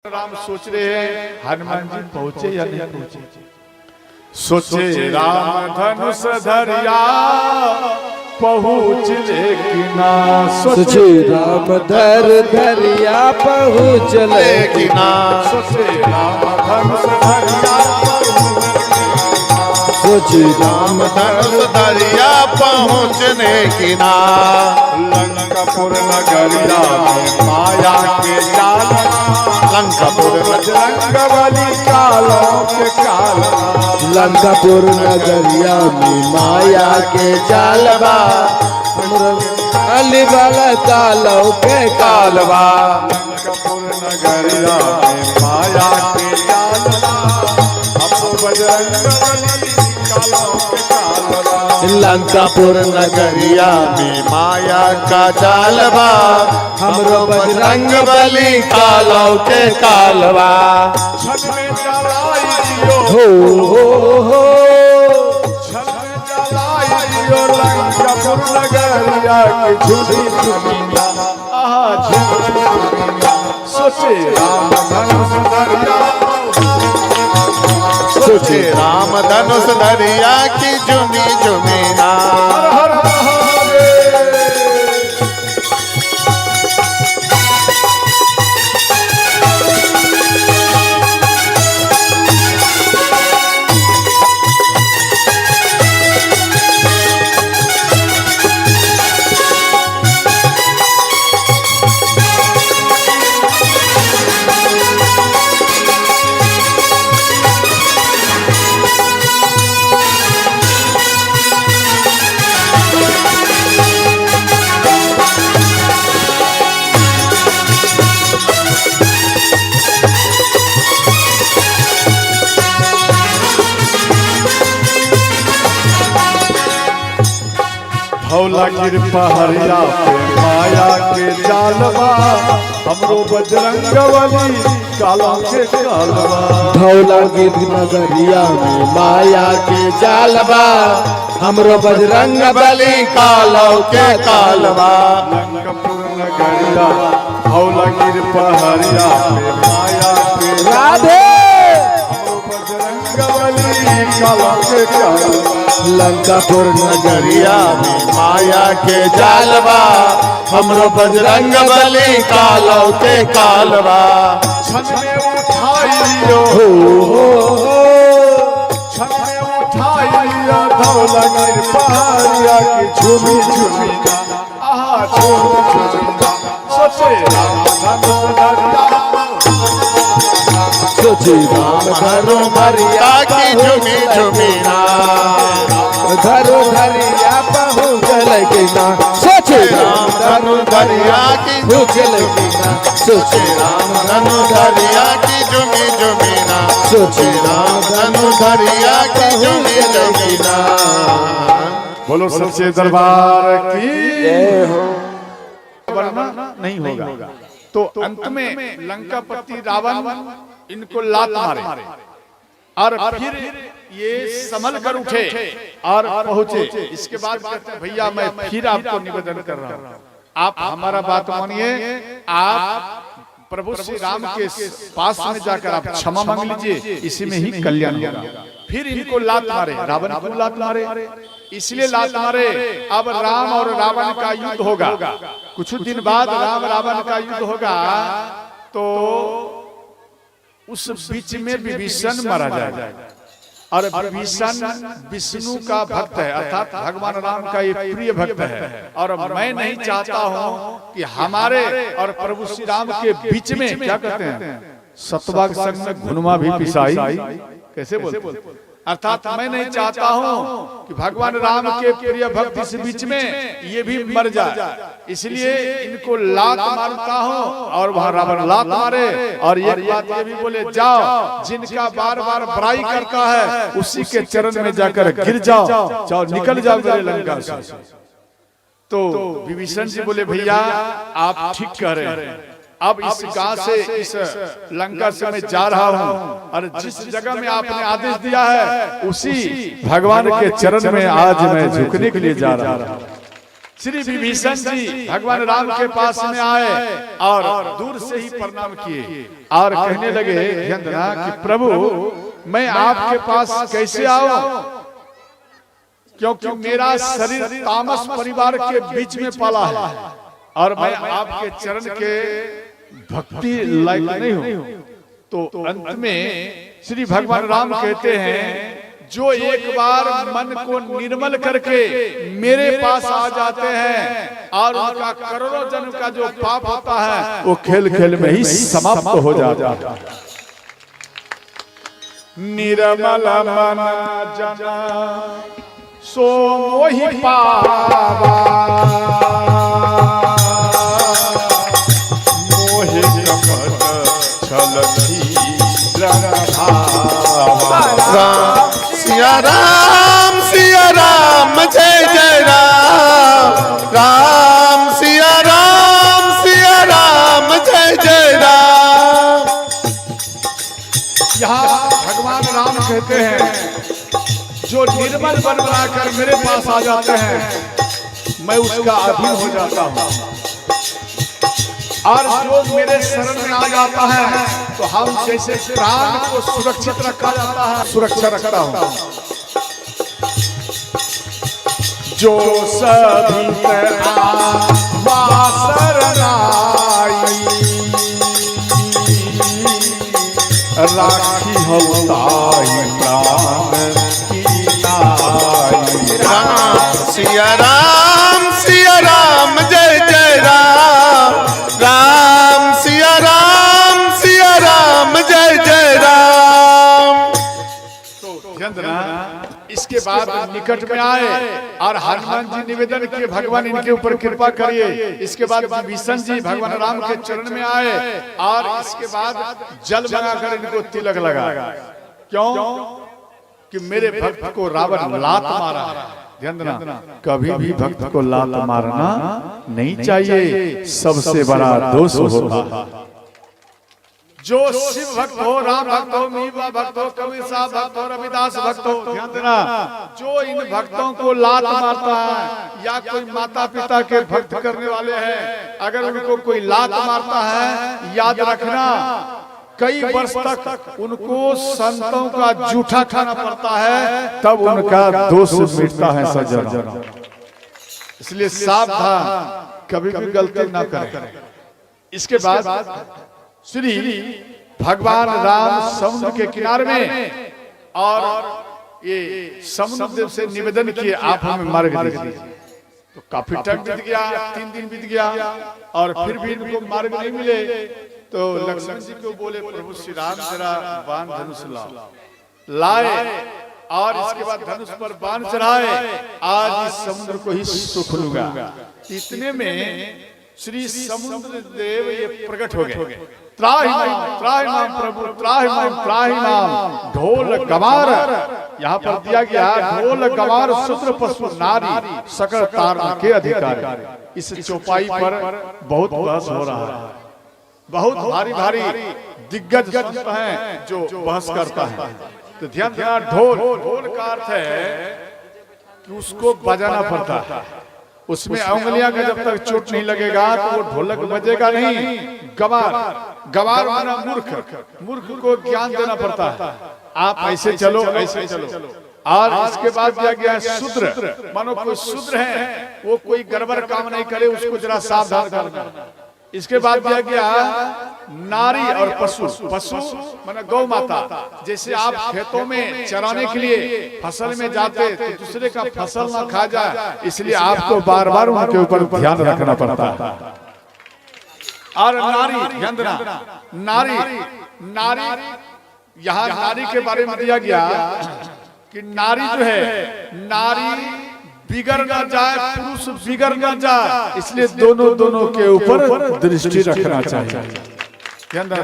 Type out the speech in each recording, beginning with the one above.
राम सोच रहे हैं हनुमान जी पहुंचे या नहीं पहुंचे। सोचे राम धनुष धरिया पहुँच लेकिन ना, सोचे राम धरिया पहुँच लेकिन ना, सोचे राम धनुष धरिया सोचे राम धनुष धरिया पहुँचने की ना, लंकापुर नगरिया माया के जाल, लंकापुर बजरंगबली कालों के काल, लंकापुर नगरिया में माया के जालवा, अली वाला कालों के कालवा, लंकापुर नगरिया में माया के जालवा, अब बजरंगबली कालों के कालवा, लंकापुर नगरिया में माया का जालवा, हमरो बजरंग बली कालों के कालवा, छन में जलाई दियो हो छन में जलाई दियो, लंकापुर नगरिया की झूठी झूठिया आहा झूठी झूठिया, सोचे राम धनुष धरिया, सोचे राम धनुष धरिया की झुमी झुमी ना, हर हर महादेव। धौला गिर पहरिया पे माया के जालवा, हमरो बजरंगबली कालों के कालवा, धौला गिर नगरिया में माया के जालवा, हमरो बजरंग बली कालों के कालवा, लंकापुर नगरिया धौला गिर पहरिया पे माया के राधे हमरो बजरंगबली कालों के कालवा, लंकापुर नगरिया में माया के जालवा, हमरो बजरंग बली कालों के कालवा, छन में उठाई लियो छन में उठाई लियो, धौला गिर पहरिया की झूमी झूमी आहा झूमी झूमी, सोचे राम धनुष धरिया, सोचे राम धनु भरिया की झुमी झुमी ना, धरो धरिया पहुँच लेकिन ना, सोचे राम धनु भरिया की पहुँच लेकिन ना, सोचे राम धनु धरिया की झुमी झुमी ना, सोचे राम धनु धरिया की झुमी झुमी ना। बोलो सच्चे दरबार की जय हो। वरना नहीं होगा। तो अंत में लंकापति रावण इनको लात मारे और फिर ये संभल कर उठे और पहुंचे। इसके बाद कहते हैं भैया मैं फिर आपको निवेदन कर रहा हूं, आप हमारा बात मानिए, आप प्रभु श्री राम के पास में जाकर आप क्षमा मांग लीजिए, इसी में ही कल्याण होगा। फिर इनको लात मारे, रावण को लात मारे, इसलिए लात मारे। अब राम और रावण का युद्ध होगा, कुछ दिन बाद राम रावण का युद्ध होगा, तो उस बीच में विभीषण मारा जाएगा। और विभीषण विष्णु का भक्त है, अर्थात भगवान राम का एक प्रिय भक्त है। और मैं नहीं चाहता हूं कि हमारे और प्रभु श्री राम के बीच में क्या कहते हैं, सतवा के संग में घुनमा भी पिसाई, कैसे बोलते, अर्थात मैं नहीं चाहता हूं कि भगवान राम के प्रिय भक्त इस बीच में ये भी मर जाए, इसलिए इनको लात मारता हूं। और वहां रावण लात मारे और एक बात ये भी बोले, जाओ जिनका बार बार बुराई करता है उसी के चरण में जाकर गिर जाओ, जाओ निकल जाओ मेरे लंका से। तो विभीषण जी बोले भैया आप ठीक कह रहे हैं, अब इस गांव से इस लंका से मैं जा रहा हूँ और जिस जगह में आपने आदेश दिया है उसी भगवान के चरण में आज मैं झुकने के लिए जा रहा हूँ। श्री विभीषण जी भगवान राम के पास में आए और दूर से ही प्रणाम किए और कहने लगे यंदना कि प्रभु मैं आपके पास कैसे आऊं, क्योंकि मेरा शरीर तामस परिवार के बीच में पला है और मैं आपके चरण के भक्ति लायक नहीं हूं। तो अंत में श्री भगवान राम कहते हैं जो एक बार मन को निर्मल करके मेरे पास आ जाते हैं और उनका करोड़ों जन्म का जो पाप होता है वो खेल खेल में ही समाप्त हो जाता है। निर्मल मन जना सो मोहि पावा मोहि कपट छलथी सिया राम जय जय राम, राम सिया राम जय जय राम। यहाँ भगवान राम कहते हैं जो निर्मल मन बनाकर मेरे पास आ जाते हैं मैं उसका अधीन हो जाता हूँ, और जो मेरे शरण में आ जाता है तो हम जैसे प्राण को सुरक्षित रखा जाता है सुरक्षा रखता हूँ। जो सभी राखी होताई प्राण की नाई। सिया राम जय जय राम, राम सिया राम जय जय राम। इसके बाद निकट में आए और हनुमान जी निवेदन किए भगवान इनके ऊपर कृपा करिए। इसके बाद विभीषण जी भगवान राम के चरण में आए और इसके बाद जल बनाकर इनको तिलक लगाया। क्यों कि मेरे भक्त को रावण लात मारा। ध्यान देना, कभी भी भक्त को लात मारना नहीं चाहिए, सबसे बड़ा दोष होता। जो शिव भक्त हो, राम भक्त हो, मीरा भक्त हो, कबीर साहब भक्त हो, रविदास भक्त हो, ध्यान देना, जो इन भक्तों को लात मारता है या कोई माता पिता के भक्त करने वाले हैं, अगर उनको कोई लात मारता है, याद रखना कई वर्ष तक उनको संतों का जूठा खाना पड़ता है, तब उनका दोष मिटता है सज्जन। इसलिए सावधान, कभी भी गलती ना करें। इसके बाद श्री भगवान राम समुद्र के किनारे में और ये समुद्र से निवेदन किए आप हमें मार्ग दीजिए। तो काफी टाइम बीत गया, 3 दिन बीत गया और फिर भी इनको मार्ग नहीं मिले। तो लक्ष्मण जी को बोले प्रभु श्री राम जरा बाण धनुष लाए और इसके बाद धनुष पर बाण चढ़ाए, आज इस समुद्र को ही सुख लूंगा। इतने में श्री समुद्र देव ये प्रकट हो गए। त्राहि माम प्रभु त्राहि माम। ढोल गवार यहाँ पर दिया गया, ढोल गवार शूद्र पशु नारी सकल तारण के अधिकारी। इस चौपाई पर बहुत बहस हो रहा है, बहुत भारी भारी दिग्गज संत हैं जो बहस करता है। तो ध्यान देना, ढोल का अर्थ है कि उसको बजाना पड़ता है, उसमें उंगलियां का जब तक चोट नहीं लगेगा तो वो ढोलक बजेगा नहीं। गवार माना मूर्ख को ज्ञान देना पड़ता है, आप ऐसे चलो ऐसे चलो। और इसके बाद दिया गया है शूद्र, मानो कोई शूद्र है वो कोई गड़बड़ काम नहीं करे, उसको जरा सावधान करना। इसके बाद दिया गया नारी और पशु माना गौ माता। जैसे आप खेतों में चराने के लिए फसल में जाते तो दूसरे का फसल ना खा जाए, इसलिए आपको बार बार उनके ऊपर ध्यान रखना पड़ता है। और नारी, ध्यान देना, नारी यहाँ नारी के बारे में दिया गया कि नारी जो है, नारी बिगड़ ना जाए, पुरुष बिगड़ ना जाए, इसलिए दोनों के ऊपर दृष्टि रखना चाहिए।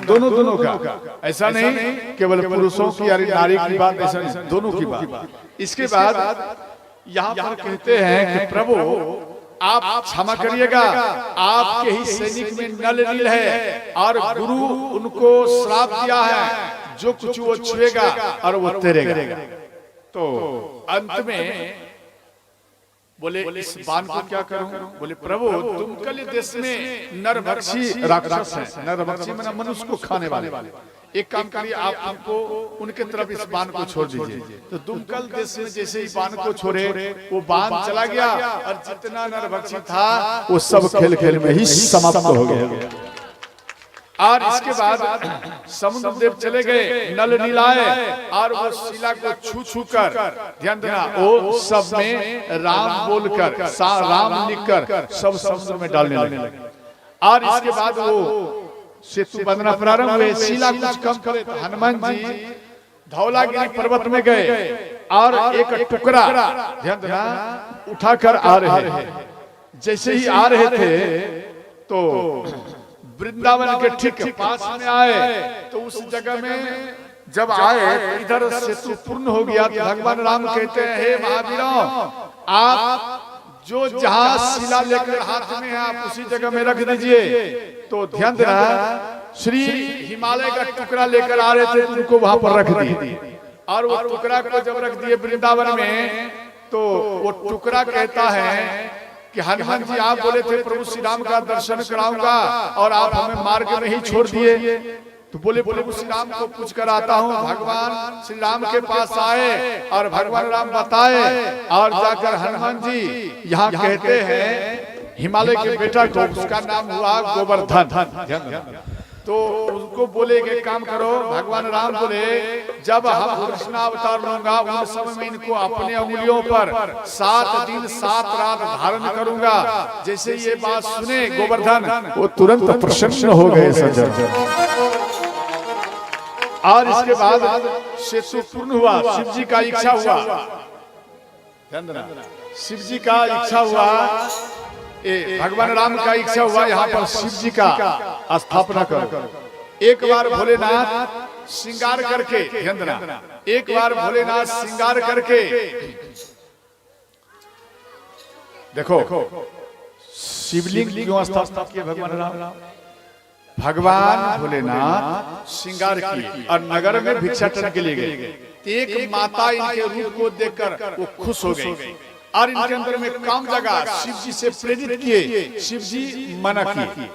दोनों का, ऐसा नहीं केवल पुरुषों की या नारी की बात, ऐसा नहीं, दोनों की बात। इसके बाद यहाँ पर कहते हैं कि प्रभु आप क्षमा करिएगा, आपके ही सैनिक में नल नील है और गुरु उनको श्राप दिया है, जो कुछ वो छुएगा और वो तेरेगा। तो अंत में बोले इस बाण को क्या करूं? बोले प्रभु दुमकल देश में नरभक्षी राक्षस हैं, नरभक्षी माने मनुष्य को खाने वाले। एक काम करिए, आप हमको उनके तरफ इस बाण को छोड़ दीजिए। तो दुमकल देश में जैसे ही बाण को छोड़े, वो बाण चला गया और जितना नरभक्षी था वो सब खेल खेल में ही समाप्त हो गया। और इसके बाद समुद्र देव चले गए, नल नीलाए, और वो शिला को छू छू कर, ध्यान देना, वो सब में राम बोलकर, राम लिखकर सब समुद्र में डालने लगे। और इसके बाद वो सेतु बंधना प्रारंभ हुए। शिला कुछ कम करे तो हनुमान जी धौलागिरी पर्वत में गए और एक टुकड़ा, ध्यान देना, उठाकर आ रहे हैं। जैसे ही आ रहे थे तो वृंदावन के ठीक पास में आए, तो उस जगह में जब आए तो इधर सेतु पूर्ण हो गया। तो भगवान राम कहते हैं, हे महावीरों, आप जो जहां शिला लेकर हाथ में है आप उसी जगह में रख दीजिए। तो ध्यान देना, श्री हिमालय का टुकड़ा लेकर आ रहे थे, उनको वहां पर रख दिए। और वो टुकड़ा को जब रख दिए वृंदावन में, तो वो टुकड़ा कहता है कि हनुमान जी आप बोले थे प्रभु श्री राम का दर्शन कराऊंगा और आप हमें मार्ग में ही छोड़ दिए। तो बोले प्रभु श्री राम को पूछ कर आता हूँ। भगवान श्री राम के पास आए और भगवान राम बताए, और जाकर हनुमान जी यहाँ कहते हैं हिमालय के बेटा को, उसका नाम हुआ गोवर्धन। तो उनको बोले कि काम करो। भगवान राम बोले जब हम कृष्ण अवतार लूंगा उस समय में इनको अपने उंगलियों पर 7 दिन 7 रात धारण करूंगा। जैसे ये बात सुने गोवर्धन, वो तुरंत प्रसन्न हो गए सज्जन। और इसके बाद सेतु पूर्ण हुआ, शिव जी का इच्छा हुआ, शिव जी का इच्छा हुआ, भगवान राम का इच्छा हुआ यहाँ पर शिव जी का स्थापना करो। एक बार भोलेनाथ श्रृंगार करके, ध्यान देना, एक बार भोलेनाथ श्रृंगार करके, देखो शिवलिंग क्यों स्थापित किए भगवान राम? भगवान भोलेनाथ श्रृंगार किए और नगर में भिक्षाटन के लिए गए। एक माता इनके रूप को देखकर वो खुश हो गई और इनके अंदर में काम जगा। शिव जी से प्रेरित किए, शिव जी मना किए,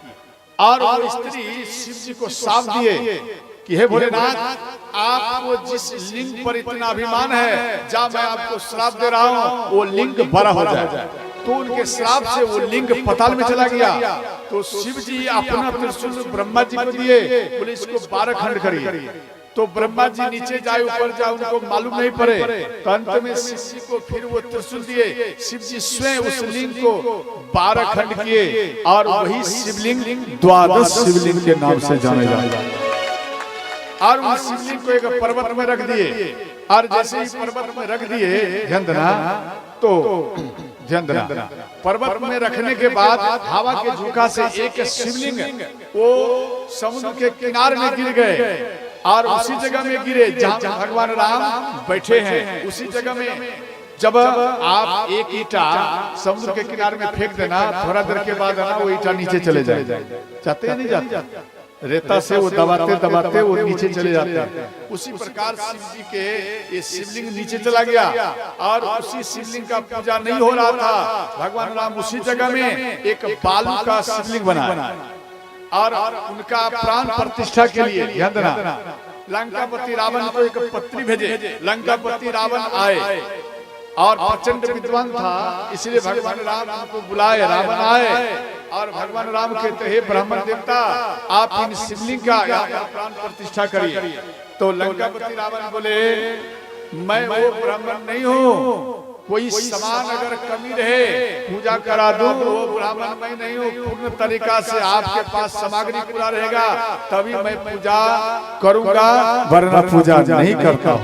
और वो स्त्री शिव जी को साफ दिए कि हे भोलेनाथ, आपको जिस लिंग पर इतना अभिमान है, जहाँ मैं आपको श्राप दे रहा हूँ वो लिंग बड़ा हो जाए। तो उनके श्राप से वो लिंग पताल में चला गया। तो शिव जी अपना त्रिशूल ब्रह्मा जी को दिए, बोले इसको 12 खंड करिए। तो ब्रह्मा जी नीचे जाए ऊपर जाए, उनको मालूम नहीं पड़े। तो अंत में शिव जी को फिर वो त्रिशूल दिए। शिव जी स्वयं उस लिंग को 12 खंड किए और वही शिवलिंग 12 शिवलिंग के नाम से जाने जाता। और उस शिवलिंग को एक पर्वत में रख दिए, और जैसे ही पर्वत में रख दिए, ध्यान देना, तो ध्यान देना, पर्वत में रखने के बाद हवा के झोंका से एक शिवलिंग वो समुद्र के किनारे में गिर गए। और उसी जगह में गिरे जहाँ भगवान राम बैठे हैं। उसी जगह में जब आप एक ईटा समुद्र के किनारे में फेंक देना, थोड़ा देर के बाद ना वो ईटा नीचे चले जाए। जाते हैं नहीं जाते? रेता से वो दबाते दबाते वो नीचे चले जाते हैं। उसी प्रकार शिव जी के ये शिवलिंग नीचे चला गया और उसी शिवलिंग का पूजा नहीं हो रहा था। भगवान राम उसी जगह में एक बालू का शिवलिंग बनाया और उनका प्राण प्रतिष्ठा के लिए, ध्यान देना, लंकापति रावण को एक पत्री भेजे। लंकापति रावण आए और प्रचंड विद्वान था, इसलिए भगवान राम उनको बुलाए। रावण आए और भगवान राम कहते हे ब्राह्मण देवता, आप इन शिवलिंग का प्राण प्रतिष्ठा करिए। तो लंकापति रावण बोले मैं वो ब्राह्मण नहीं हूँ, कोई समान अगर कमी रहे पूजा करा दूं, वो ब्राह्मण मैं नहीं हूँ। पूर्ण तरीका से आपके पास सामग्री पूरा रहेगा तभी मैं पूजा करूंगा, वरना पूजा नहीं करता।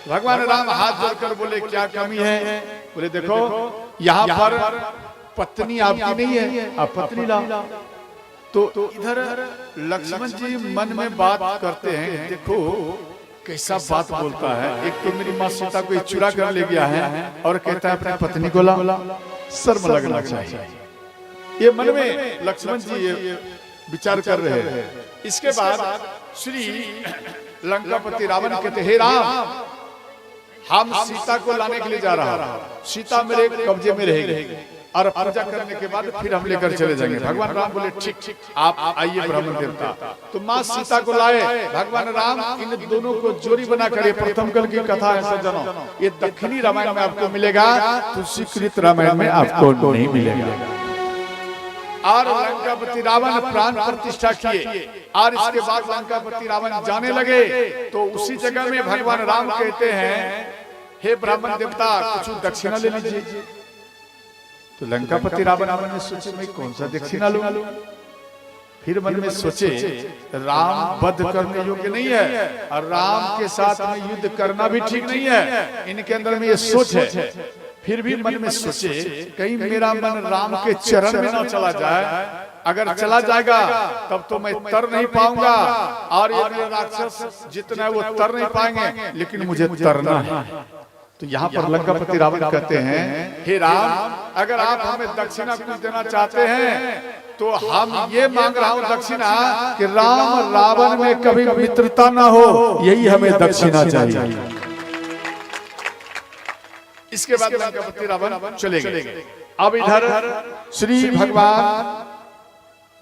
भगवान राम हाथ जोड़कर बोले क्या कमी है? बोले देखो यहाँ पर पत्नी आपकी नहीं है, आप पत्नी लाओ। तो इधर लक्ष्मण जी मन में बात करते हैं, देखो कैसा बात बोलता है। एक तो मेरी माँ सीता को चुरा कर ले गया है और कहता है अपनी पत्नी को ला, शर्म लगना चाहिए। ये मन में लक्ष्मण जी ये विचार कर रहे हैं। इसके बाद श्री लंकापति रावण कहते हे राम, हम सीता को लाने के लिए जा रहा हूं, सीता मेरे कब्जे में रहेगी और पूजा करने के बाद फिर हम लेकर चले जाएंगे। भगवान राम बोले ठीक आप आइए ब्राह्मण देवता। तो माँ सीता को लाए भगवान राम, इन दोनों को जोड़ी बनाकर, ये प्रथम कल की कथा है सज्जनों, ये दक्षिणी रामायण में आपको मिलेगा, तुलसीकृत रामायण में आपको नहीं मिलेगा। और लंकापति रावण प्राण प्रतिष्ठा किए और इसके बाद लंकापति रावण जाने लगे। तो उसी जगह में भगवान राम कहते हैं, हे ब्राह्मण देवता कुछ दक्षिणा ले लीजिए। तो लंकापति रावण मन में सोचे मैं कौन सा दक्षिणा लूं। फिर मन में सोचे राम वध करने योग्य नहीं है और राम के साथ में युद्ध करना भी ठीक नहीं है, इनके अंदर में ये सोच है। फिर भी मन में सोचे कहीं मेरा मन राम के चरण में न चला जाए, अगर चला जाएगा तब तो मैं तर नहीं पाऊंगा और ये राक्षस जितना है वो तर नहीं पाएंगे, लेकिन मुझे तरना है। तो यहाँ पर लंकापति रावण कहते हैं, हे राम अगर आप हमें दक्षिणा कुछ देना चाहते हैं तो हम ये मांग रहा हूँ दक्षिणा कि राम रावण में कभी मित्रता ना हो, यही हमें दक्षिणा चाहिए। इसके बाद लंकापति रावण चले गए। अब इधर श्री भगवान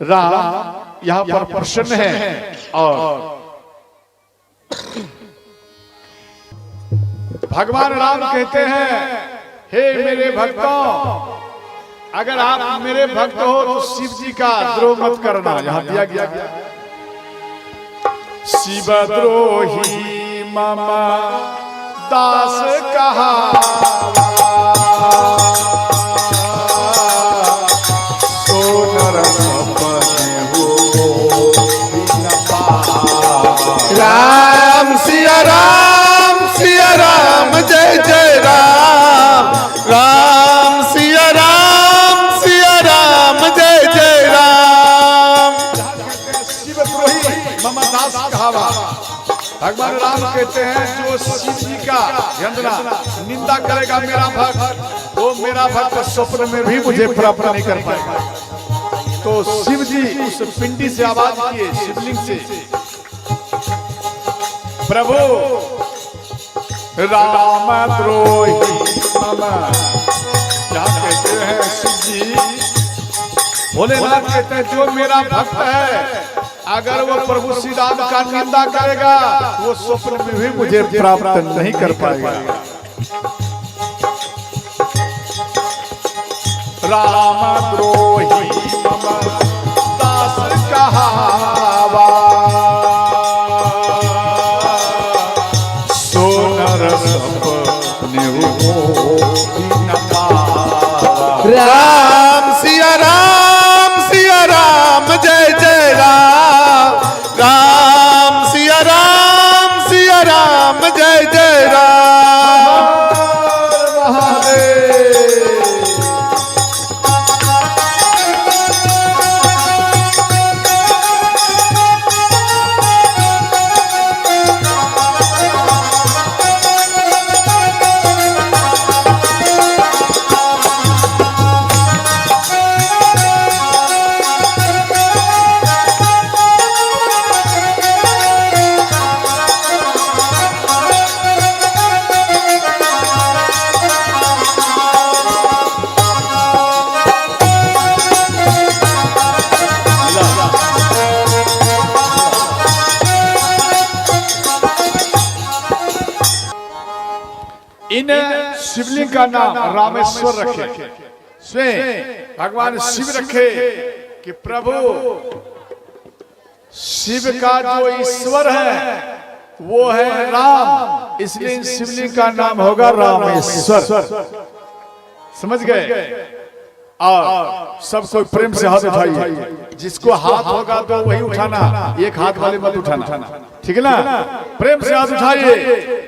राम यहाँ पर प्रसन्न है और भगवान राम कहते हैं, हे मेरे भक्तों अगर आप मेरे भक्त हो तो शिव जी का द्रोह मत करना। यहाँ दिया गया शिव द्रोही मम दास कहा सोनर सपने हो राम सिया राम जय जय राम, राम सिया राम जय जय राम। शिवद्रोही मम दास कहावा। भगवान राम कहते हैं जो शिव जी का निंदा करेगा मेरा भक्त, वो मेरा भक्त स्वप्न में भी मुझे प्राप्त नहीं कर पाएगा। तो शिव जी उस पिंडी से आवाज किए, शिवलिंग से, प्रभु राम द्रोही मम। क्या कहते हैं शिव जी, भोलेनाथ कहते हैं जो मेरा भक्त है अगर वो प्रभु श्री राम का निंदा करेगा वो स्वप्न में भी मुझे प्राप्त नहीं कर पाएगा। राम द्रोही मम दास कहावा सोनर सपने हो न पावा। राम सिया राम जय जय राम, राम सिया राम जय जय राम। इन शिवलिंग का नाम रामेश्वर रखे, स्वयं भगवान शिव रखे कि प्रभु शिव का जो ईश्वर है वो है राम, इसलिए इन शिवलिंग का नाम होगा रामेश्वर। समझ गए? और सब कोई प्रेम से हाथ उठाइए, जिसको हाथ होगा तो वही उठाना, एक हाथ वाले मत उठाना, ठीक है ना? प्रेम से हाथ उठाइए।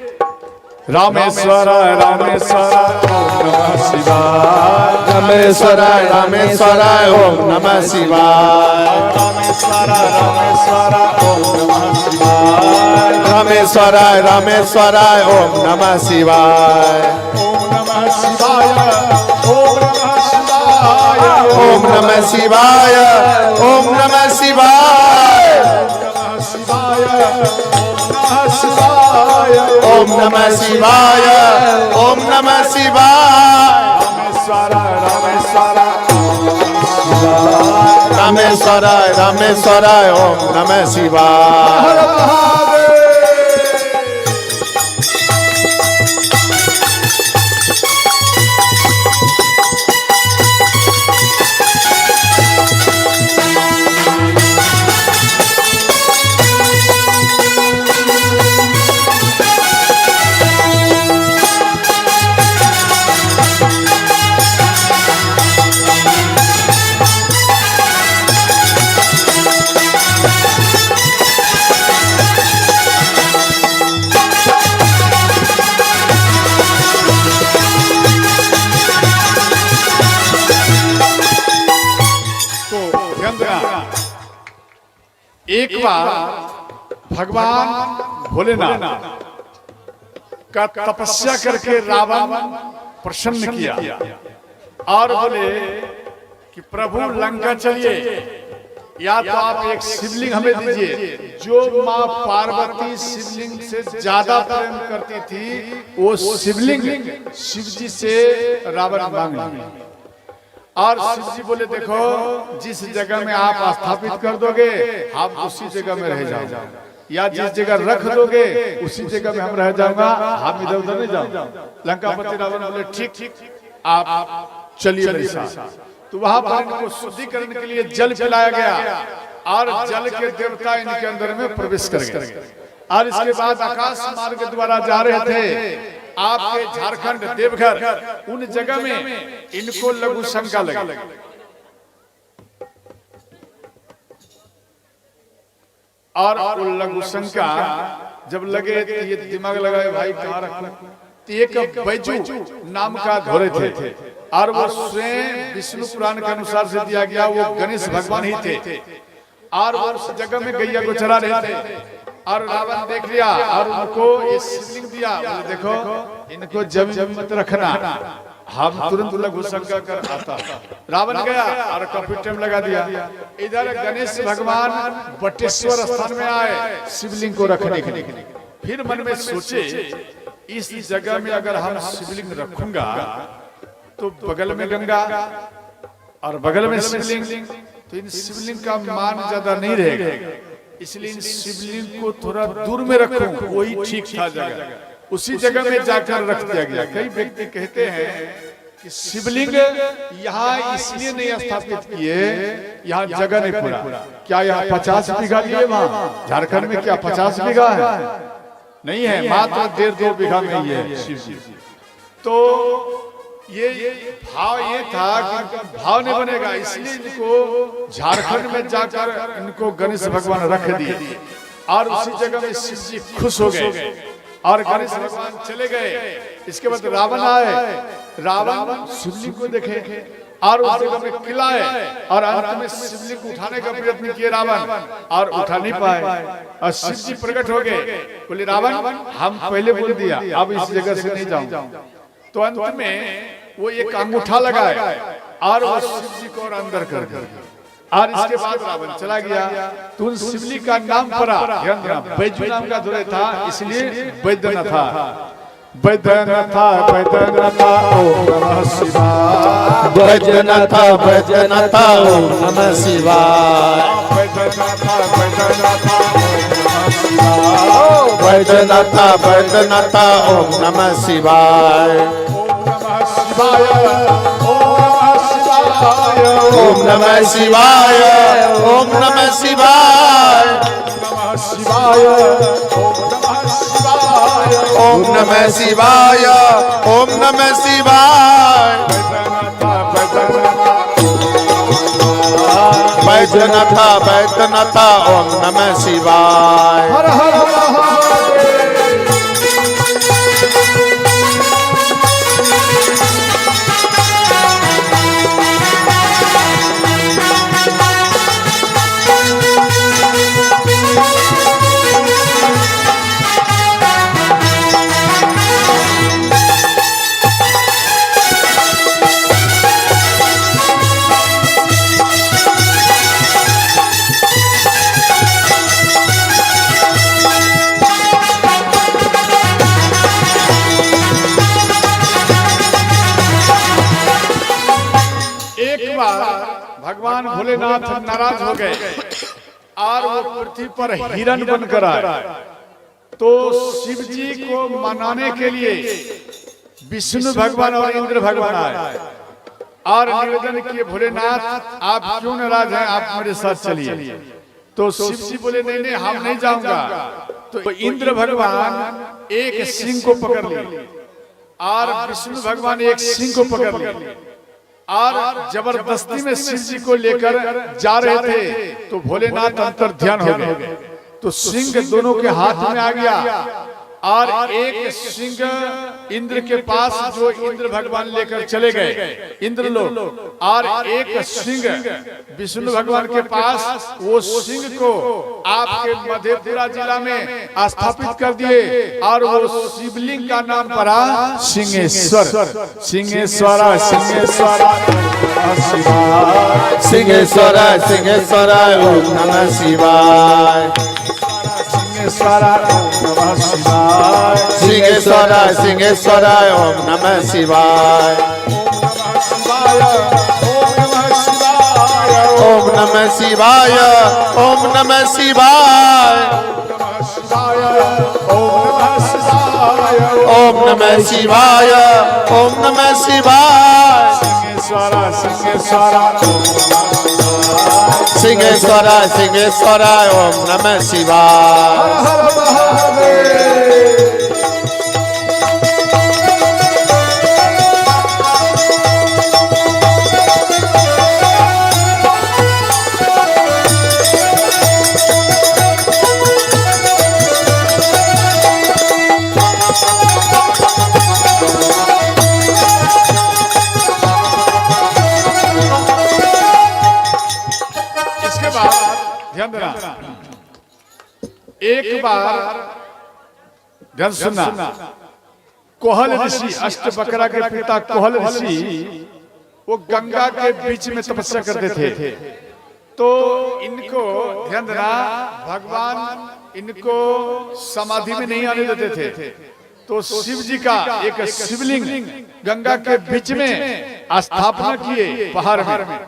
रामेश्वर रामेश्वर ओम नमः शिवाय, रामेश्वर रामेश्वर ओम नमः शिवाय, रामेश्वर रामेश्वर ओम नमः शिवाय, रामेश्वर रामेश्वर ओम नमः शिवाय, ओम नमः शिवाय, ओम नमः शिवाय, ओम नमः शिवाय, ओम नमः शिवाय, ओम नमः शिवाय, ओम नमः शिवाय, ओम नमः शिवाय, ओम नमः शिवाय। रामेश्वराय रामेश्वराय ओम नमः शिवाय। एक बार भगवान भोलेनाथ का तपस्या करके रावण प्रसन्न किया और बोले कि प्रभु लंका चलिए, या तो आप एक शिवलिंग हमें दीजिए। जो माँ पार्वती शिवलिंग से ज्यादा प्रेम करती थी वो शिवलिंग शिव जी से रावण मांग लिया। और शिव जी बोले देखो, जिस जगह में आप स्थापित कर दोगे आप उसी जगह में रह जाओगे, या जिस जगह रख दोगे उसी जगह में हम रह जाऊंगा, हम इधर उधर नहीं जाऊंगा। लंकापति रावण बोले ठीक आप चलिए मेरे साथ। तो वहां पर इनको शुद्धिकरण के लिए जल पिलाया गया और जल के देवता इनके अंदर में प्रवेश कर गए। और इसके बाद आकाश मार्ग के द्वारा जा रहे थे आपके झारखंड देवघर, उन जगह में इनको लघु शंका लगी। और लघु शंका जब लगे तो ये दिमाग लगाए भाई कहाँ रखूं। तो एक बैजू नाम का घोड़े थे और वो स्वयं विष्णु पुराण के अनुसार से दिया गया वो गणेश भगवान ही थे। और वो उस जगह में गैया को चरा रहे थे और रावण देख लिया और उनको ये शिवलिंग दिया। बोले देखो इनको जमीन मत रखना, हम तुरंत लघु शंका कर आता। रावण गया और काफी टाइम लगा दिया। इधर गणेश भगवान बटेश्वर स्थान में आए शिवलिंग को रखने के लिए। फिर मन में सोचे इस जगह में अगर हम शिवलिंग रखूंगा तो बगल में गंगा और बगल में शिवलिंग, तो इन शिवलिंग का मान ज्यादा नहीं रहेगा, इसलिए इन शिवलिंग को थोड़ा दूर में रखूं, वही ठीक था जगह। उसी जगह में जाकर रख दिया गया। कई व्यक्ति कहते हैं कि शिवलिंग यहाँ इसलिए नहीं स्थापित किए, यहाँ जगह नहीं पूरा। क्या यहाँ 50 बीघा लिए वहाँ झारखंड में? क्या 50 बीघा है? नहीं है, मात्र 1.5-2 बीघा में ही है शिव जी। तो ये भाव ये था कि भाव नहीं बनेगा, इसलिए इनको झारखंड में जाकर इनको गणेश भगवान रख दिए। और उसी जगह में शिव जी खुश हो गए और गणेश भगवान चले गए। इसके बाद रावण आए, रावण शिवलिंग को देखे और उस जगह में खिलाए और अंत में शिवलिंग को उठाने का प्रयत्न किए रावण और उठा नहीं पाए। और शिव जी प्रकट हो गए, बोले रावण हम पहले बोल दिया अब इस जगह से नहीं जाऊं। तो अंत में वो एक अंगूठा लगाए और वो शिव जी को और अंदर कर दिया। और इसके बाद रावण चला गया। तो उन शिवलिंग का नाम पड़ा बैजू नाम का धुरे था, इसलिए वैद्यनाथ था। वैद्यनाथ वैद्यनाथ ओम नमः शिवाय। वैद्यनाथ वैद्यनाथ ओम नमः शिवाय। वैद्यनाथ वैद्यनाथ वैद्यनाथ ओम नमः शिवाय। ओम नमः शिवाय। ओम नमः शिवाय। ओम नमः शिवाय। ओम नमः शिवाय। वैद्यनाथ वैद्यनाथ ओम नमः शिवाय। हर हर भगवान भोलेनाथ नाराज हो गए और वो पृथ्वी पर हिरण बनकर आए। तो शिव जी को मनाने के लिए विष्णु भगवान और इंद्र भगवान आए और निवेदन किए, भोलेनाथ आप क्यों नाराज हैं, आप मेरे साथ चलिए। तो शिव जी बोले नहीं नहीं हम नहीं जाऊंगा। तो इंद्र भगवान एक सिंह को पकड़ लिए और विष्णु भगवान एक सिंह को पकड़ लिए और जबरदस्ती में शिव जी को लेकर जा रहे थे। तो भोलेनाथ अंतर ध्यान हो गए। तो सिंह दोनों के हाथ में आ गया और एक सिंह इंद्र के पास जो इंद्र भगवान लेकर चले गए इंद्र लोग, और एक सिंह विष्णु भगवान के पास, वो सिंह को आपके मधेपुरा जिला में स्थापित कर दिए और वो शिवलिंग का नाम पड़ा सिंहेश्वर। सिंहेश्वरा सिंहेश्वरा शिवाय, सिंहेश्वरा सिंहेश्वरा ओम नमः शिवाय, सिंहेश्वरा ओम नमः शिवाय, सिंहेश्वरा सिंहेश्वरा ओम नमः शिवाय, ओम नमः शिवाय, ओम नमः शिवाय, ओम नमः शिवाय, ओम नमः शिवाय, सिंहेश्वरा सिंहेश्वरा सिंहेश्वरा सिंहेश्वरा ओम नमः शिवाय। ध्यान देना, एक बार ध्यान सुनना, कोहल ऋषि, अष्टवक्र के पिता कोहल ऋषि वो गंगा के बीच में तपस्या करते थे। तो इनको ध्यान देना, भगवान इनको समाधि में नहीं आने देते थे। तो शिव जी का एक शिवलिंग गंगा के बीच में स्थापना किए पहाड़ में।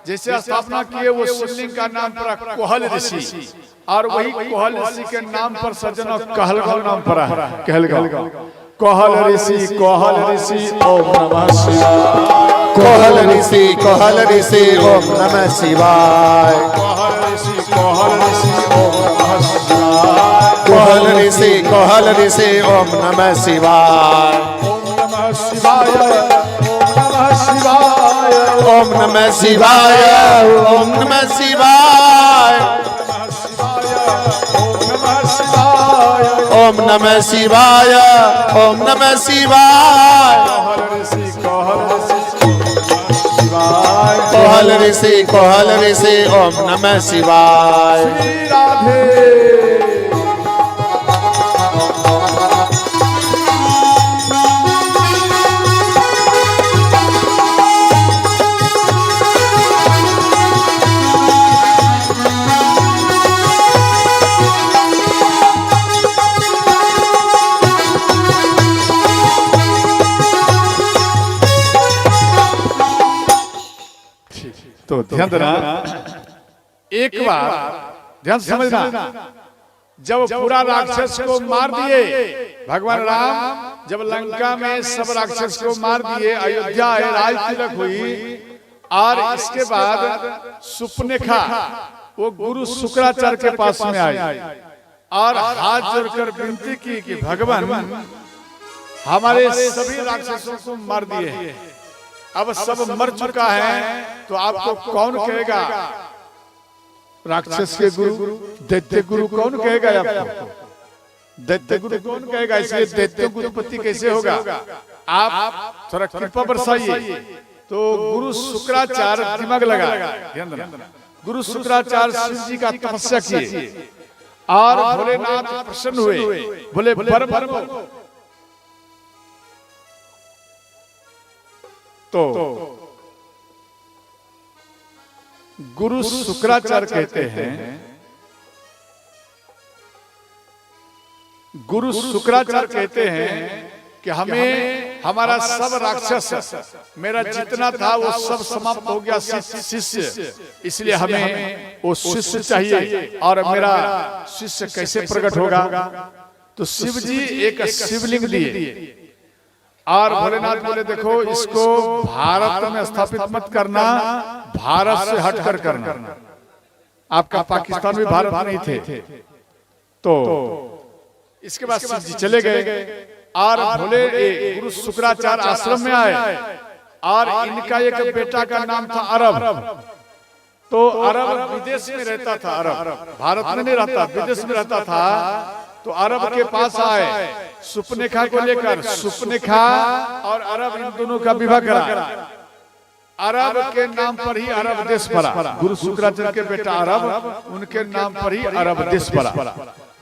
जैसे स्थापना किए वो शिवलिंग का नाम पड़ा कोहल ऋषि, और वही कोहल ऋषि के नाम पर सज्जनों कहलगांव नाम पड़ा है। कहलगांव कोहल ऋषि ओम नमः शिवाय, कोहल ऋषि ओम नमः शिवाय, कोहल ऋषि ओम नमः शिवाय, कोहल ऋषि ओम नमः शिवाय, ओम नमः शिवाय, ओम नमः शिवाय, ओम नमः शिवाय, ओम नमः शिवाय, ओम नमः शिवाय, कोहल ऋषि ओम नमः शिवाय। तो ध्यान देना, एक बार ध्यान समझना, जब पूरा राक्षस को मार दिए भगवान राम, जब लंका में सब राक्षस को मार दिए, अयोध्या आए, राज तिलक हुई, और इसके बाद सुपनेखा वो गुरु शुक्राचार्य के पास में आई और हाथ जोड़कर विनती की कि भगवान हमारे सभी राक्षसों को मार दिए, अब सब मर चुका है, तो आपको कौन कहेगा राक्षस के गुरु, दैत्य गुरु कौन कहेगा आपको? दैत्य गुरु कौन कहेगा? इसलिए दैत्य गुरुपति कैसे होगा? आप थोड़ा कृपा बरसाइए। तो गुरु शुक्राचार्य दिमाग लगा, ध्यान देना, गुरु शुक्राचार्य शिव जी का तपस्या किए और भोलेनाथ प्रसन्न हुए, बोले बर तो गुरु शुक्राचार्य कहते हैं, गुरु शुक्राचार्य कहते हैं कि हमें हमारा सब राक्षस, मेरा जितना था वो सब समाप्त हो गया शिष्य, इसलिए हमें वो शिष्य चाहिए। और मेरा शिष्य कैसे प्रकट होगा? तो शिव जी एक शिवलिंग दिए और भोलेनाथ बोले देखो इसको भारत में स्थापित मत करना, भारत से हटकर करना। आपका पाकिस्तान भी भारत में ही थे। तो इसके बाद शिव जी चले गए और भोले गुरु शुक्राचार्य आश्रम में आए और इनका एक बेटा का नाम था अरब। तो अरब विदेश में रहता था, अरब भारत में नहीं रहता, विदेश में रहता था। तो अरब के पास आए सुपनेखा को लेकर, सुपनेखा और अरब इन दोनों का विवाह करा। अरब के नाम पर ही अरब देश पड़ा, गुरु शुक्राचार्य के बेटा अरब, उनके नाम पर ही अरब देश पड़ा।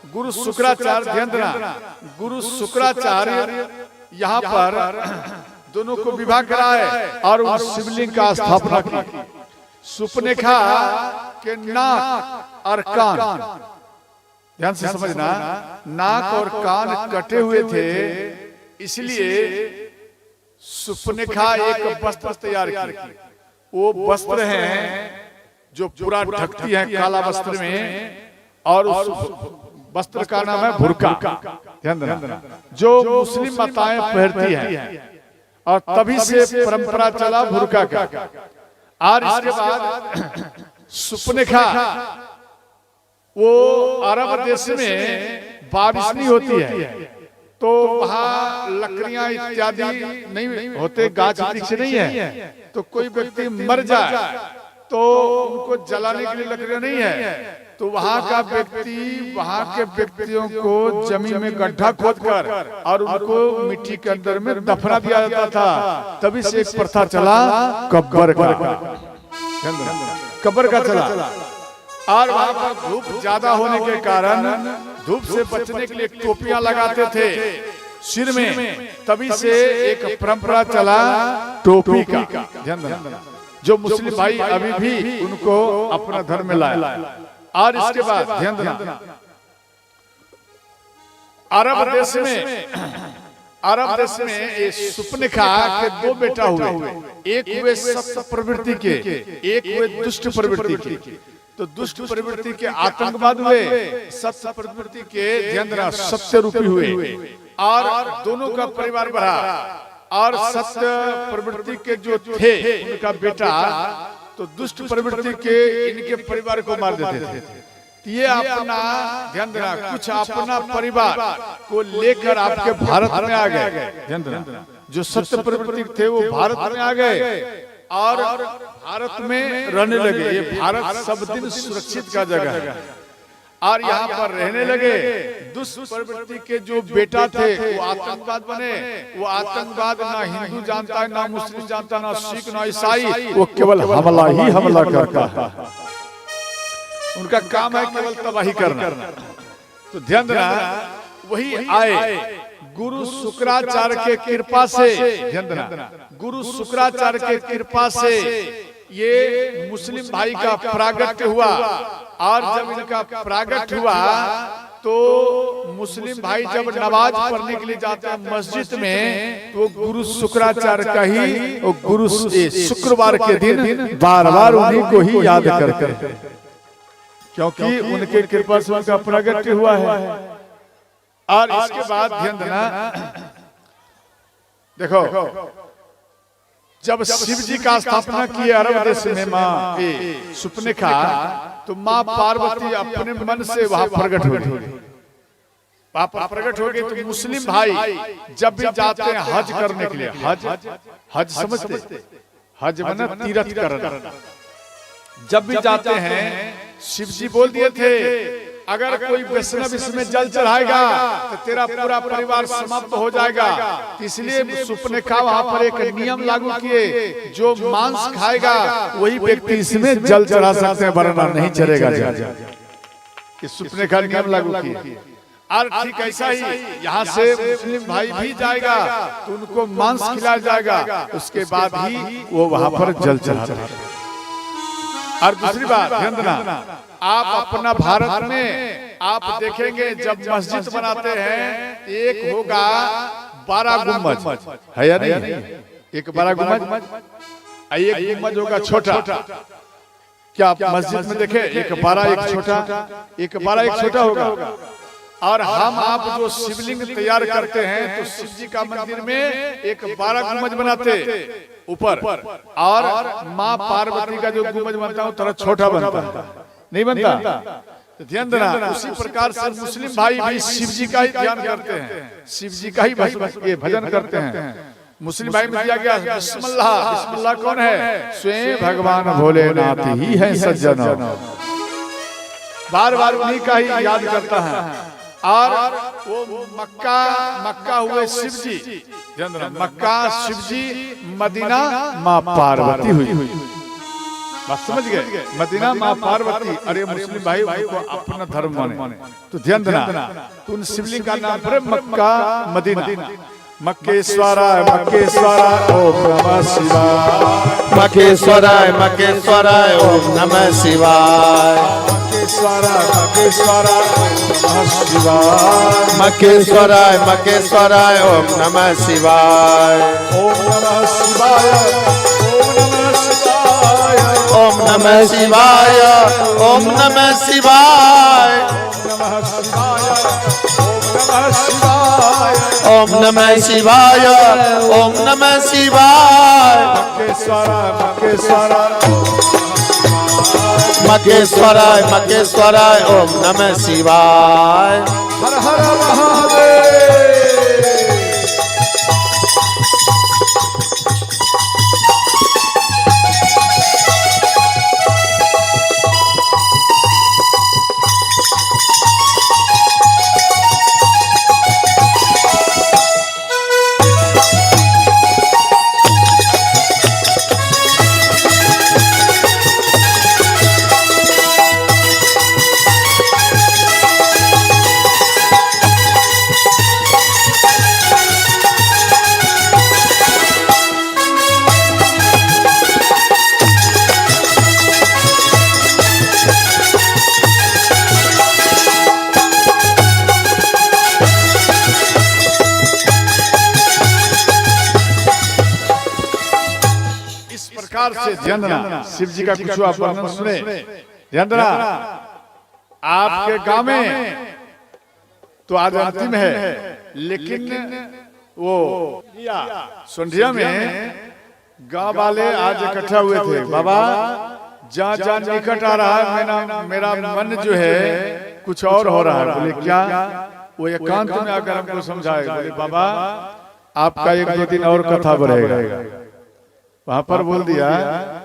गुरु शुक्राचार्य, ध्यान देना, गुरु शुक्राचार्य यहाँ पर दोनों को विवाह कराए और उस शिवलिंग का स्थापना की। सुपनेखा के नाक और कान, ध्यान से समझना, नाक और कान कटे हुए थे, इसलिए सुपनेखा एक वस्त्र तैयार की। वो वस्त्र हैं जो पूरा ढकती है काला वस्त्र में, और उस वस्त्र का नाम है बुर्का। ध्यान देना, जो मुस्लिम माताएं पहनती हैं, और तभी से परंपरा चला बुर्का का। और इसके बाद सुपनेखा, वो अरब देश में बारिश नहीं होती है, तो वहाँ लकड़ियां इत्यादि नहीं होते, गाछ वृक्ष नहीं है। तो कोई व्यक्ति मर जाए तो उनको जलाने के लिए लकड़ियां नहीं है, तो वहाँ का व्यक्ति, वहाँ के व्यक्तियों को जमीन में गड्ढा खोदकर और उनको मिट्टी के अंदर में दफना दिया जाता था। तभी से एक प्रथा चला कब्र का चला। और वहाँ पर धूप ज्यादा होने के कारण धूप से बचने के लिए टोपियां लगाते थे सिर में, तभी से एक परंपरा चला टोपी का। ध्यान देना, जो मुस्लिम भाई अभी भी उनको अपना धर्म में लाए। और इसके बाद ध्यान देना, अरब देश में ये सुपनेखा के दो बेटा हुए, एक हुए सत्य प्रवृत्ति के, एक हुए दुष्ट प्रवृत्ति के। तो दुष्ट प्रवृत्ति के आतंकवाद हुए, सत्य प्रवृत्ति के ध्यान देना सत्य रूपी हुए, और दोनों का परिवार बढ़ा। और सत्य प्रवृत्ति के जो थे उनका बेटा, तो दुष्ट प्रवृत्ति के इनके परिवार को मार देते थे। ये अपना ध्यान देना, कुछ अपना परिवार को लेकर आपके भारत में आ गए। ध्यान देना, जो सत्य प्रवृत्ति थे वो भारत में आ गए और भारत में रहने लगे। ये भारत सब दिन सुरक्षित का जगह है और यहाँ पर रहने लगे। दुष्ट प्रवृत्ति के जो बेटा थे वो आतंकवाद बने। वो आतंकवाद ना हिंदू जानता है, ना मुस्लिम जानता, ना सिख, ना ईसाई, वो केवल हमला करता है। उनका काम है केवल तबाही करना। तो ध्यान देना, वही आए गुरु शुक्राचार्य के कृपा से, ध्यान देना, गुरु शुक्राचार्य के कृपा से ये मुस्लिम भाई का प्रागट्य हुआ। और जब इनका प्रागट्य हुआ तो मुस्लिम भाई जब नमाज पढ़ने के लिए जाते हैं मस्जिद में, तो गुरु शुक्राचार्य का ही गुरु शुक्रवार के दिन बार बार उन्हीं को ही याद करते हैं, क्योंकि उनके कृपा से उनका प्रागट्य हुआ है। और इसके बाद ध्यान देना, देखो जब शिव जी का स्थापना की अरब देश में माँ सुपनेखा, तो माँ पार्वती अपने मन से वहां प्रकट हो गई। वहां प्रकट हो गई तो मुस्लिम भाई जब भी जाते हैं हज करने के लिए, हज समझते, हज माने तीर्थ करना, जब भी जाते हैं शिव जी बोल दिए थे अगर कोई वैष्णव इसमें जल चढ़ाएगा तो तेरा पूरा परिवार समाप्त हो जाएगा। इसलिए सुपनेखा वहां पर एक नियम लागू किए, जो मांस खाएगा वही व्यक्ति इसमें जल चढ़ा सकते हैं, वरना नहीं चढ़ेगा। सुपनेखा नियम लागू किए। और ठीक ऐसा ही यहाँ से मुस्लिम भाई भी जाएगा तो उनको मांस खिलाया जाएगा, उसके बाद ही वो वहां पर जल चढ़ाएगा। और दूसरी बात ध्यान देना, आप अपना भारत में आप देखेंगे जब मस्जिद बनाते हैं एक होगा 12 गुम्बज है या नहीं? एक 12 गुम्बज, एक गुम्बज होगा छोटा। क्या आप मस्जिद में देखे? एक 12 एक छोटा, एक 12 एक छोटा होगा। और हम आप जो शिवलिंग तैयार करते हैं तो शिव जी का मंदिर में एक 12 गुम्बज बनाते ऊपर, और माँ पार्वती का जो गुम्बज बनता है थोड़ा छोटा बनता है, नहीं बनता? तो ध्यान देना, उसी प्रकार से मुस्लिम भाई भी शिव जी का ही ध्यान करते हैं, शिव जी का ही भजन करते हैं। मुस्लिम भाई में दिया गया बिस्मिल्लाह। बिस्मिल्लाह कौन है? स्वयं भगवान भोलेनाथ ही है सज्जन, बार बार उन्हीं का ही याद करता है। और वो मक्का हुए शिव जी, मक्का शिव जी, मदीना माँ पार्वती हुई। बात समझ गए? मदीना माँ पार्वती। अरे मुस्लिम भाई उनको अपना धर्म माने तो ध्यान देना, तो उन शिवलिंग का नाम पर मक्का मदीना। मक्केश्वराय मक्केश्वराय ओम नमः शिवाय। मक्केश्वराय मक्केश्वराय ओम नमः शिवाय। मक्केश्वराय मक्केश्वराय ओम नमः शिवाय। मक्केश्वराय मक्केश्वराय ओम नमः शिवाय। ओम नमः शिवाय ओम नमः शिवाय। ओम नमः शिवाय। ओम नमः शिवाय। ओम नमः शिवाय। मक्केश्वराय मक्केश्वराय ओम नमः शिवाय। हर हर महादेव। से ध्यान देना, शिव जी का कुछ आप वर्णन सुने, ध्यान देना। आपके गांव में तो आज अंतिम है, लेकिन वो सोंधिया में गांव वाले आज इकट्ठा हुए थे। बाबा जहाँ जहाँ निकट आ रहा है मेरा मन जो है कुछ और हो रहा है। बोले क्या? वो एकांत में आकर हमको समझाए। बोले बाबा आपका 1-2 दिन और कथा बढ़ेगा। वहां पर बोल दिया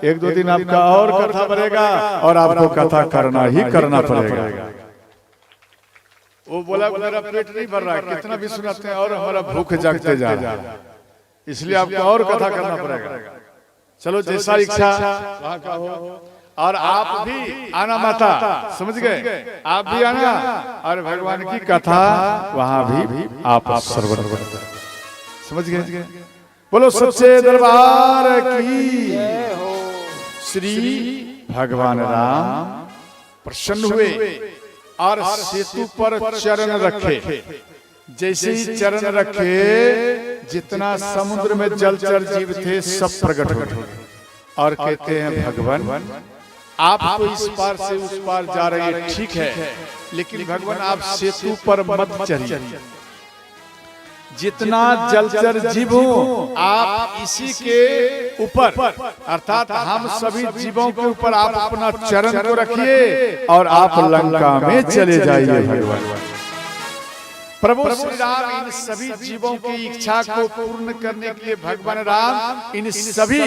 1-2 दिन आपका और कथा बढ़ेगा और आपको कथा करना ही करना पड़ेगा। वो बोला मेरा पेट नहीं भर रहा, कितना भी सुनाते हैं और हमारा भूख जागते जा रहा है, इसलिए आपको और कथा करना पड़ेगा। चलो जैसा इच्छा वहां का हो। और आप भी आना माता, समझ गए? आप भी आना और भगवान की कथा वहां भी आप श्रवण करें, समझ गए? बोलो सच्चे दरबार की। श्री भगवान राम प्रसन्न हुए और सेतु पर चरण रखे। जैसे ही चरण रखे, जितना समुद्र में जलचर जीव थे सब प्रकट हो गए और कहते हैं भगवान आप तो इस पार से उस पार जा रहे हैं, ठीक है, लेकिन भगवान आप सेतु पर मत चढ़िए। जितना जलचर जीव हो आप इसी के ऊपर, अर्थात हम सभी जीवों के ऊपर आप अपना चरण को रखिए और आप लंका में चले जाइए। भगवान प्रभु श्री राम इन सभी जीवों की इच्छा को पूर्ण करने के लिए भगवान राम इन सभी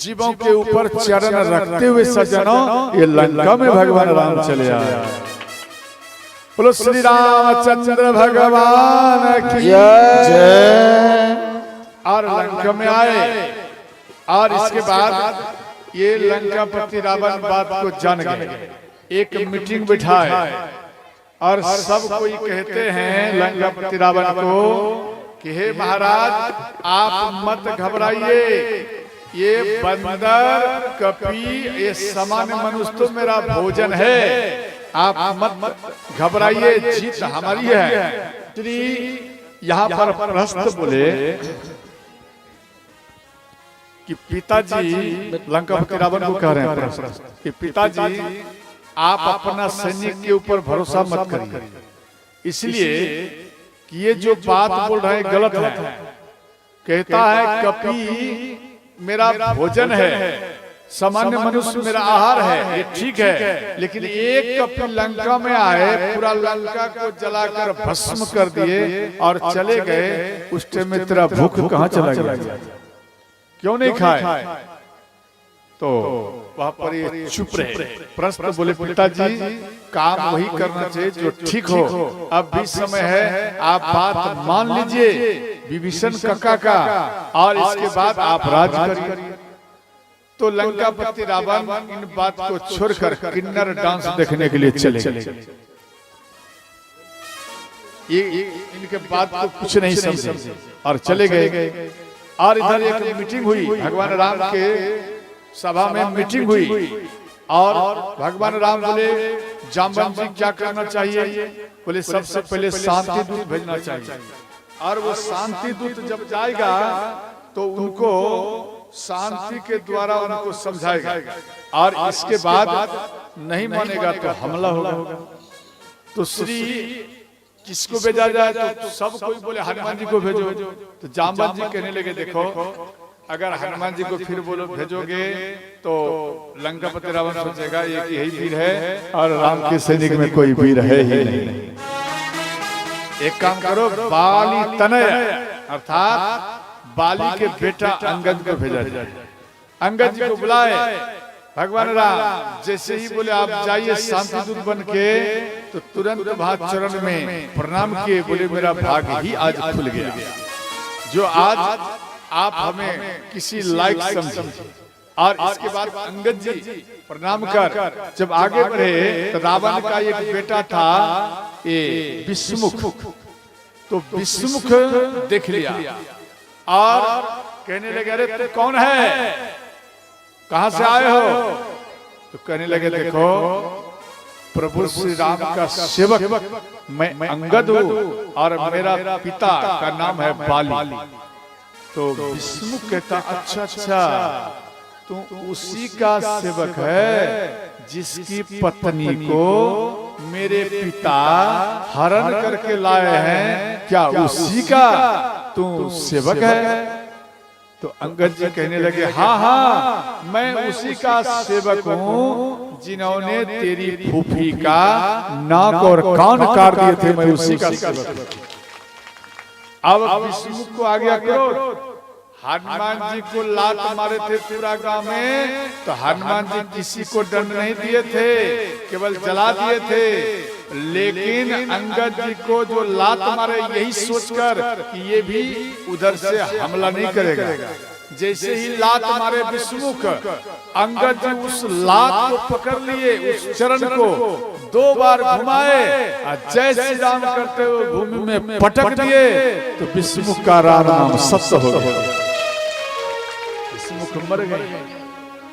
जीवों के ऊपर चरण रखते हुए सज्जनों ये लंका में भगवान राम चले आए। बोलो श्री रामचंद्र भगवान की जय। और लंका में आए और इसके बाद ये लंका पति रावण बात को जान गए। एक मीटिंग बिठाए और सब कोई कहते हैं लंका पति रावण को कि हे महाराज आप मत घबराइए, ये बंदर कपी ये सामान्य मनुष्य तो मेरा भोजन है, आप मत घबराइए, जीत हमारी है। श्री यहाँ पर प्रश्न बोले कि पिताजी, लंकापति रावण को कह रहे हैं प्रश्न कि पिताजी आप अपना सैनिक के ऊपर भरोसा मत करिए, इसलिए कि ये जो बात बोल रहे हैं गलत है। कहता है कपि मेरा भोजन है, सामान्य मनुष्य मेरा आहार है, ये ठीक है, लेकिन एक कपि लंका में आए, पूरा लंका को जलाकर भस्म कर दिए और चले गए, उस टाइम में तेरा भूख कहाँ चला गया? क्यों नहीं खाए? तो वहां पर ये चुप रहे। प्रश्न बोले पिताजी काम वही करना चाहिए जो ठीक हो, अब भी समय है, आप बात मान लीजिए विभीषण कक्का का, और इसके बाद आप राज करिए। तो लंकापति रावण इन बात को छोड़कर किन्नर डांस देखने के लिए चले गए। ये इनके बात को कुछ नहीं समझे और चले गए। और इधर एक मीटिंग हुई, भगवान राम के सभा में मीटिंग हुई, और भगवान राम बोले जाम्बन जी क्या करना चाहिए? बोले सबसे पहले शांति दूत भेजना चाहिए, और वो शांति दूत जब जाएगा तो उनको शांति के द्वारा उनको समझाएगा, और इसके बाद नहीं मानेगा तो हमला होगा। तो श्री किसको भेजा जाए? तो सब कोई बोले हनुमान जी को भेजो। तो जाम्बन जी कहने लगे देखो, अगर हनुमान जी को फिर बोलो भेजोगे तो लंकापति रावण सोचेगा ये कि यही वीर है, और राम के सैनिक में कोई वीर है ही नहीं। एक काम करो, बाली तनय अर्थात बाली के बेटा अंगद को भेजा जाए। अंगद जी को बुलाए भगवान राम, जैसे ही बोले आप जाइए शांति दूत बन के, तो तुरंत भाग चरण में प्रणाम किए, बोले मेरा भाग्य ही आज खुल गया, जो आज आप हमें किसी लायक समझे। और इसके बाद अंगद जी प्रणाम कर जब आगे बढ़े, तो रावण का एक बेटा था ये विष्णुमुख, तो विष्णुमुख देख लिया और कहने लगे अरे तू कौन है, कहां से आए हो? तो कहने लगे देखो प्रभु श्री राम का सेवक मैं अंगद हूँ, और मेरा पिता का नाम है बाली। तो विष्णु कहता अच्छा अच्छा, तू उसी का सेवक है जिसकी पत्नी को मेरे पिता हरण करके लाए हैं, क्या उसी का तू सेवक है? तो अंगद जी कहने लगे हाँ हाँ, मैं उसी का सेवक हूँ जिन्होंने तेरी फूफी का नाक और कान काट दिए थे, मैं उसी का सेवक हूँ। अब विष्णु को आज्ञा करो, हनुमान जी को लात मारे थे पूरा गांव में, तो हनुमान जी किसी को दंड नहीं दिए थे, केवल जला दिए थे, लेकिन अंगद जी को जो लात मारे यही सोचकर कि ये भी उधर से हमला नहीं करेगा। जैसे ही लात मारे विष्णुमुख, अंगद जी उस लात को पकड़ लिए, उस चरण को 2 बार घुमाए और जय श्री राम करते हुए भूमि में पटक दिए, तो विष्णुमुख का राम नाम सत्य हो गया, विष्णुमुख मर गए।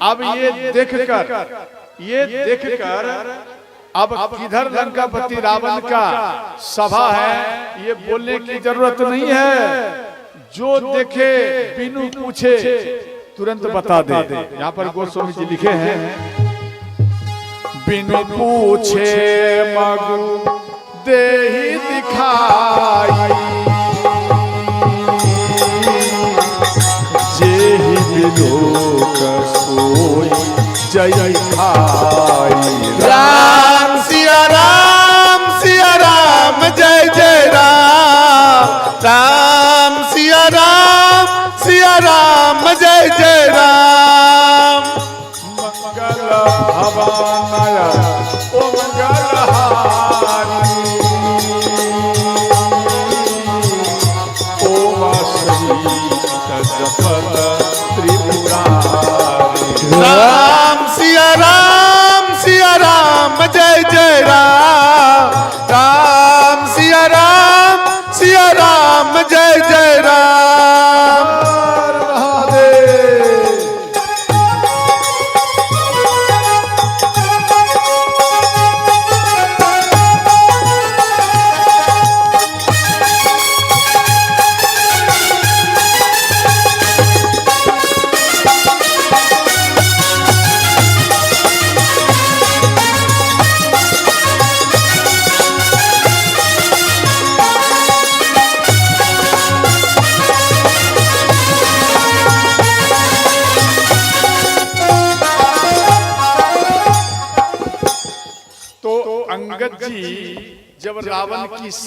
अब ये देखकर अब किधर लंकापति रावण का सभा है, ये बोलने की जरूरत नहीं है, जो देखे बिनु पूछे तुरंत बता दे। यहाँ पर गोस्वामी जी लिखे हैं बिनु पूछे मगु देहि दिखाई, जेहि बिलोक सोई जय खाई। राम सिया राम जय जय राम, राम सिया राम जय जय राम। मंगल भवानया ओ मंगलहारी, ओम श्री जपत त्रिपुरारी। राम सिया राम जय जय राम, राम सिया राम जय जय राम। अंगद जी जब रावण की